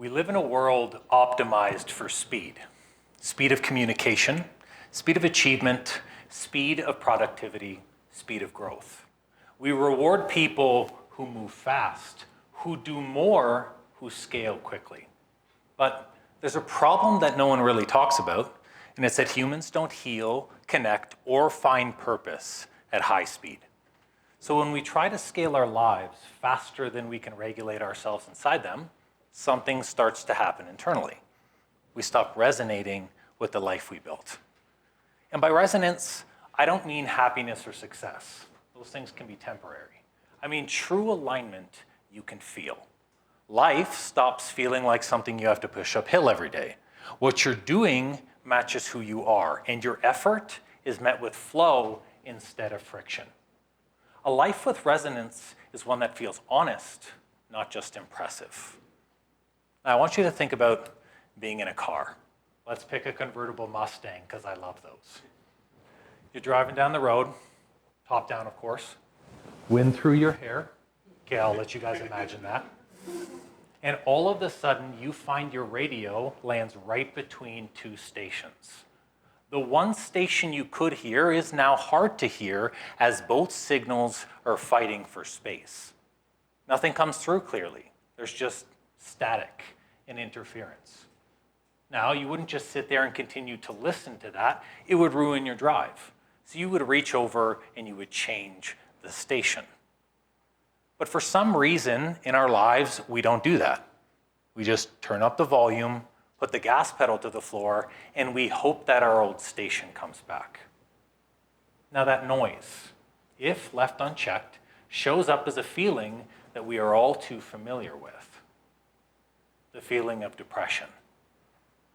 We live in a world optimized for speed. Speed of communication, speed of achievement, speed of productivity, speed of growth. We reward people who move fast, who do more, who scale quickly. But there's a problem that no one really talks about, and it's that humans don't heal, connect, or find purpose at high speed. So when we try to scale our lives faster than we can regulate ourselves inside them, something starts to happen internally. We stop resonating with the life we built. And by resonance, I don't mean happiness or success. Those things can be temporary. I mean true alignment you can feel. Life stops feeling like something you have to push uphill every day. What you're doing matches who you are, and your effort is met with flow instead of friction. A life with resonance is one that feels honest, not just impressive. Now, I want you to think about being in a car. Let's pick a convertible Mustang, because I love those. You're driving down the road, top down, of course. Wind through your hair. Okay, I'll let you guys imagine that. And all of a sudden, you find your radio lands right between two stations. The one station you could hear is now hard to hear as both signals are fighting for space. Nothing comes through clearly. There's just static and interference. Now, you wouldn't just sit there and continue to listen to that. It would ruin your drive. So you would reach over and you would change the station. But for some reason in our lives, we don't do that. We just turn up the volume, put the gas pedal to the floor, and we hope that our old station comes back. Now that noise, if left unchecked, shows up as a feeling that we are all too familiar with. The feeling of depression.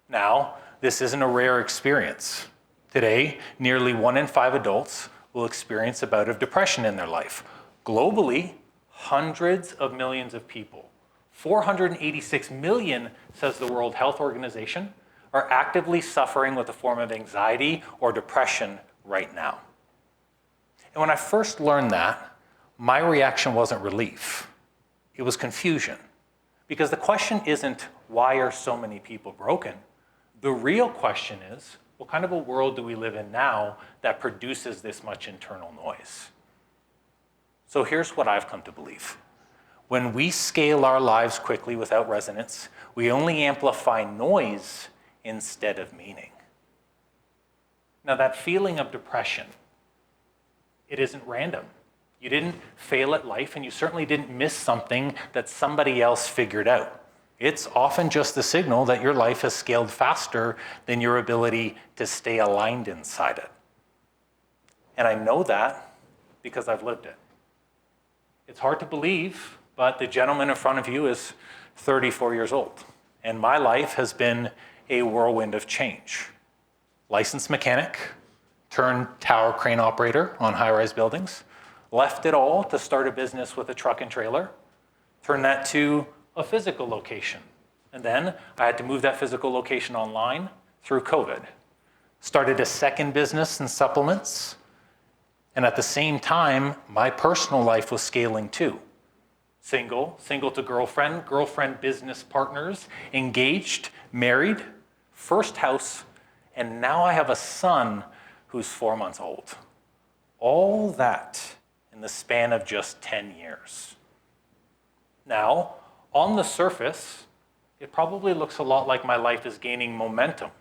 Now, this isn't a rare experience. Today, nearly 1 in 5 adults will experience a bout of depression in their life. Globally, hundreds of millions of people, 486 million, says the World Health Organization, are actively suffering with a form of anxiety or depression right now. And when I first learned that, my reaction wasn't relief. It was confusion. Because the question isn't, why are so many people broken? The real question is, what kind of a world do we live in now that produces this much internal noise? So here's what I've come to believe. When we scale our lives quickly without resonance, we only amplify noise instead of meaning. Now that feeling of depression, it isn't random. You didn't fail at life, and you certainly didn't miss something that somebody else figured out. It's often just the signal that your life has scaled faster than your ability to stay aligned inside it. And I know that because I've lived it. It's hard to believe, but the gentleman in front of you is 34 years old, and my life has been a whirlwind of change. Licensed mechanic, turned tower crane operator on high-rise buildings, left it all to start a business with a truck and trailer, turned that to a physical location, and then I had to move that physical location online through COVID. Started a second business in supplements, and at the same time, my personal life was scaling too. Single to girlfriend, business partners, engaged, married, first house, and now I have a son who's 4 months old. All that in the span of just 10 years. Now, on the surface, it probably looks a lot like my life is gaining momentum.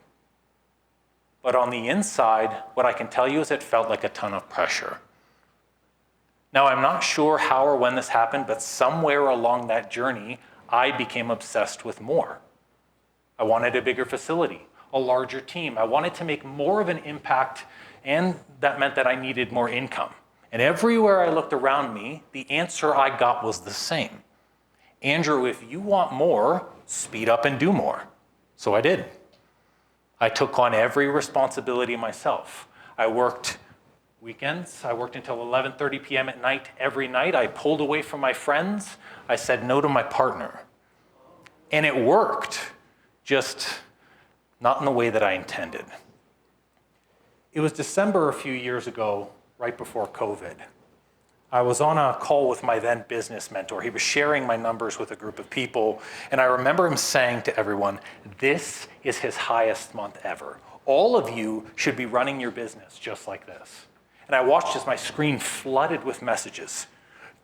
But on the inside, what I can tell you is it felt like a ton of pressure. Now, I'm not sure how or when this happened, but somewhere along that journey, I became obsessed with more. I wanted a bigger facility, a larger team. I wanted to make more of an impact, and that meant that I needed more income. And everywhere I looked around me, the answer I got was the same. Andrew, if you want more, speed up and do more. So I did. I took on every responsibility myself. I worked weekends. I worked until 11:30 p.m. at night every night. I pulled away from my friends. I said no to my partner. And it worked, just not in the way that I intended. It was December a few years ago, right before COVID. I was on a call with my then business mentor. He was sharing my numbers with a group of people, and I remember him saying to everyone, this is his highest month ever. All of you should be running your business just like this. And I watched as my screen flooded with messages.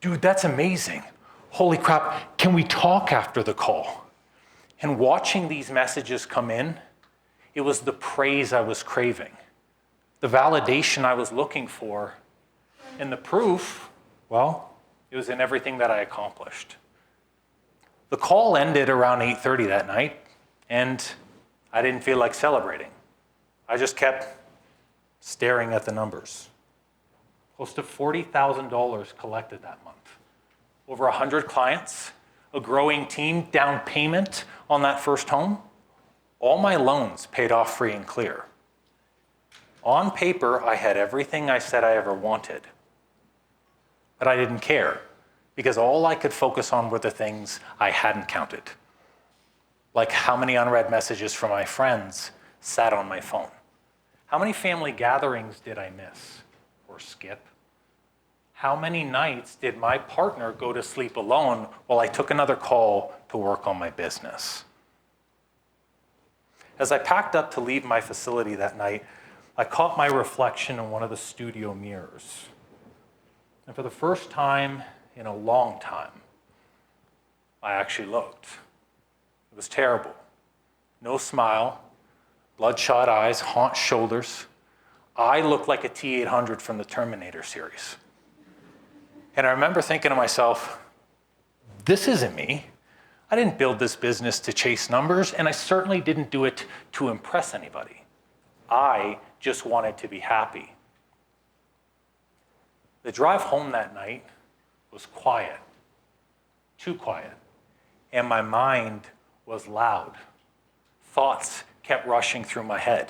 Dude, that's amazing. Holy crap, can we talk after the call? And watching these messages come in, it was the praise I was craving, the validation I was looking for, and the proof, well, it was in everything that I accomplished. The call ended around 8:30 that night, and I didn't feel like celebrating. I just kept staring at the numbers. Close to $40,000 collected that month. Over 100 clients, a growing team, down payment on that first home. All my loans paid off free and clear. On paper, I had everything I said I ever wanted. But I didn't care, because all I could focus on were the things I hadn't counted. Like how many unread messages from my friends sat on my phone. How many family gatherings did I miss or skip? How many nights did my partner go to sleep alone while I took another call to work on my business? As I packed up to leave my facility that night, I caught my reflection in one of the studio mirrors. And for the first time in a long time, I actually looked. It was terrible. No smile, bloodshot eyes, hunched shoulders. I looked like a T-800 from the Terminator series. And I remember thinking to myself, this isn't me. I didn't build this business to chase numbers, and I certainly didn't do it to impress anybody. I just wanted to be happy. The drive home that night was quiet, too quiet, and my mind was loud. Thoughts kept rushing through my head.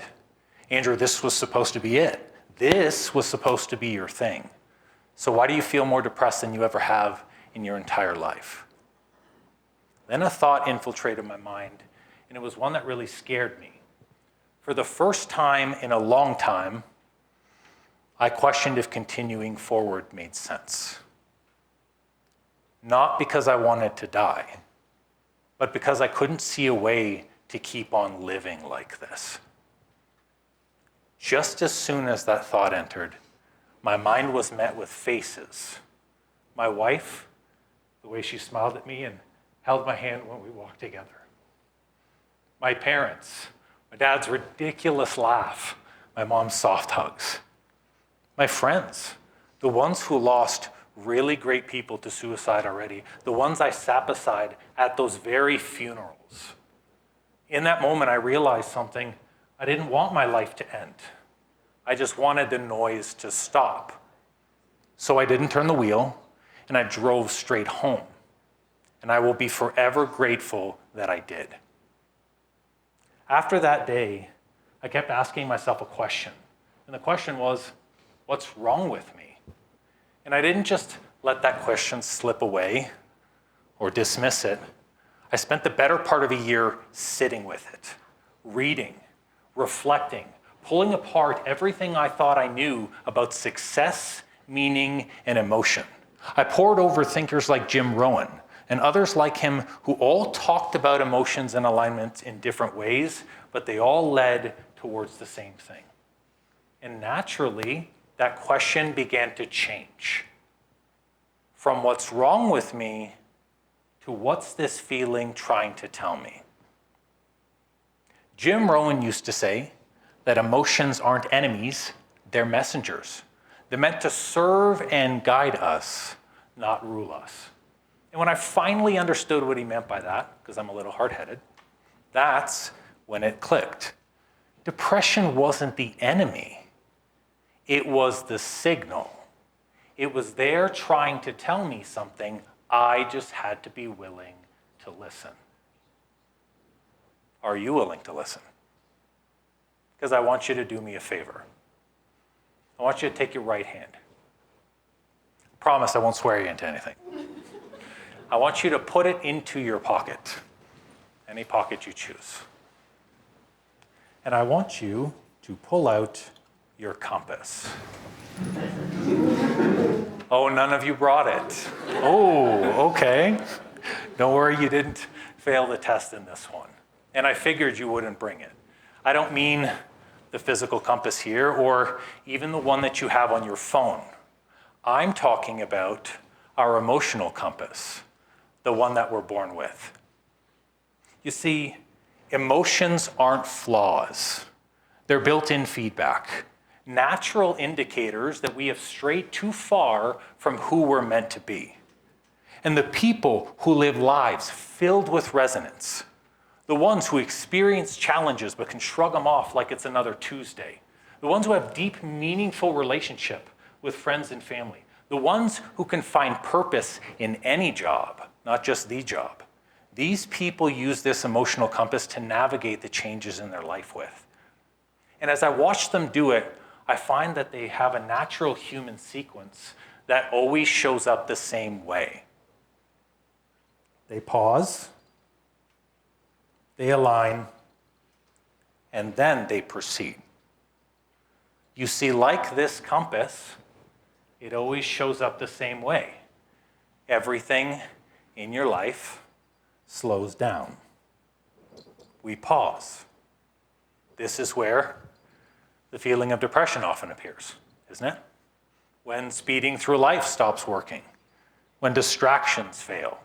Andrew, this was supposed to be it. This was supposed to be your thing. So why do you feel more depressed than you ever have in your entire life? Then a thought infiltrated my mind, and it was one that really scared me. For the first time in a long time, I questioned if continuing forward made sense. Not because I wanted to die, but because I couldn't see a way to keep on living like this. Just as soon as that thought entered, my mind was met with faces. My wife, the way she smiled at me and held my hand when we walked together. My parents, my dad's ridiculous laugh, my mom's soft hugs. My friends, the ones who lost really great people to suicide already, the ones I sat beside at those very funerals. In that moment, I realized something. I didn't want my life to end. I just wanted the noise to stop. So I didn't turn the wheel, and I drove straight home. And I will be forever grateful that I did. After that day, I kept asking myself a question. And the question was, what's wrong with me? And I didn't just let that question slip away or dismiss it. I spent the better part of a year sitting with it, reading, reflecting, pulling apart everything I thought I knew about success, meaning, and emotion. I pored over thinkers like Jim Rohn and others like him who all talked about emotions and alignment in different ways, but they all led towards the same thing. And naturally, that question began to change. From what's wrong with me to what's this feeling trying to tell me? Jim Rohn used to say that emotions aren't enemies, they're messengers. They're meant to serve and guide us, not rule us. And when I finally understood what he meant by that, because I'm a little hard-headed, that's when it clicked. Depression wasn't the enemy. It was the signal. It was there trying to tell me something. I just had to be willing to listen. Are you willing to listen? Because I want you to do me a favor. I want you to take your right hand. I promise I won't swear you into anything. I want you to put it into your pocket, any pocket you choose. And I want you to pull out your compass. Oh, none of you brought it. Oh, okay. Don't worry, you didn't fail the test in this one. And I figured you wouldn't bring it. I don't mean the physical compass here or even the one that you have on your phone. I'm talking about our emotional compass, the one that we're born with. You see, emotions aren't flaws. They're built-in feedback, natural indicators that we have strayed too far from who we're meant to be. And the people who live lives filled with resonance, the ones who experience challenges but can shrug them off like it's another Tuesday, the ones who have deep, meaningful relationship with friends and family, the ones who can find purpose in any job, not just the job. These people use this emotional compass to navigate the changes in their life with. And as I watch them do it, I find that they have a natural human sequence that always shows up the same way. They pause, they align, and then they proceed. You see, like this compass, it always shows up the same way. Everything in your life slows down. We pause. This is where the feeling of depression often appears, isn't it? When speeding through life stops working, when distractions fail,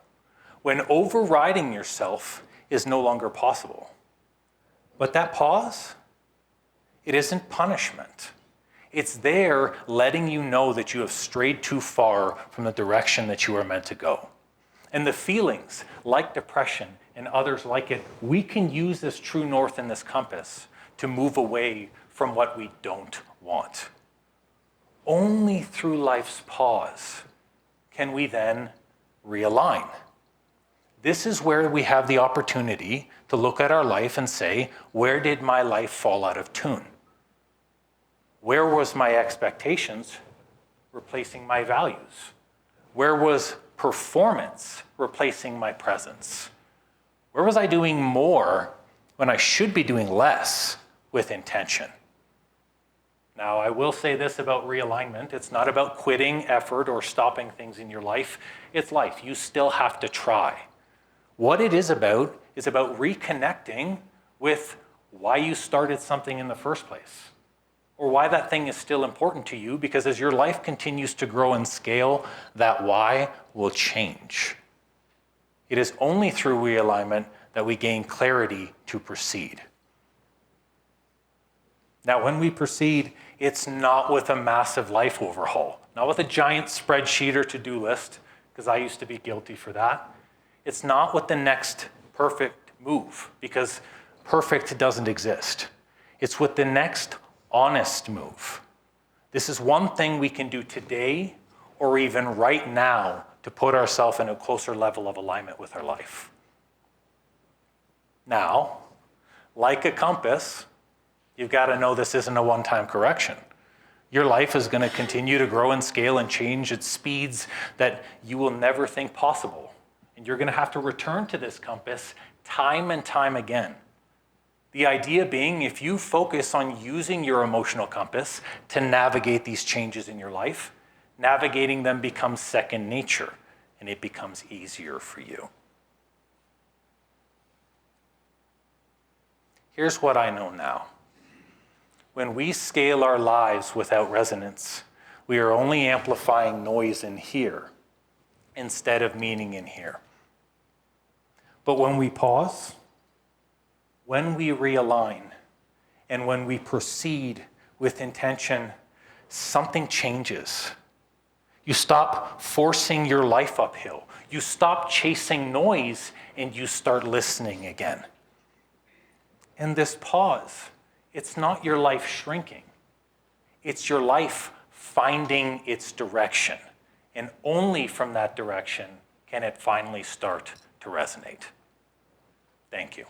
when overriding yourself is no longer possible. But that pause, it isn't punishment. It's there letting you know that you have strayed too far from the direction that you are meant to go. And the feelings, like depression and others like it, we can use this true north and this compass to move away from what we don't want. Only through life's pause can we then realign. This is where we have the opportunity to look at our life and say, where did my life fall out of tune? Where was my expectations replacing my values? Where was performance replacing my presence? Where was I doing more when I should be doing less with intention? Now, I will say this about realignment. It's not about quitting effort or stopping things in your life. It's life. You still have to try. What it is about reconnecting with why you started something in the first place, or why that thing is still important to you, because as your life continues to grow and scale, that why will change. It is only through realignment that we gain clarity to proceed. Now, when we proceed, it's not with a massive life overhaul, not with a giant spreadsheet or to-do list, because I used to be guilty for that. It's not with the next perfect move, because perfect doesn't exist. It's with the next honest move. This is one thing we can do today or even right now to put ourselves in a closer level of alignment with our life. Now, like a compass, you've got to know this isn't a one-time correction. Your life is going to continue to grow and scale and change at speeds that you will never think possible. And you're going to have to return to this compass time and time again. The idea being, if you focus on using your emotional compass to navigate these changes in your life, navigating them becomes second nature, and it becomes easier for you. Here's what I know now. When we scale our lives without resonance, we are only amplifying noise in here instead of meaning in here. But when we pause, when we realign, and when we proceed with intention, something changes. You stop forcing your life uphill. You stop chasing noise, and you start listening again. And this pause, it's not your life shrinking. It's your life finding its direction. And only from that direction can it finally start to resonate. Thank you.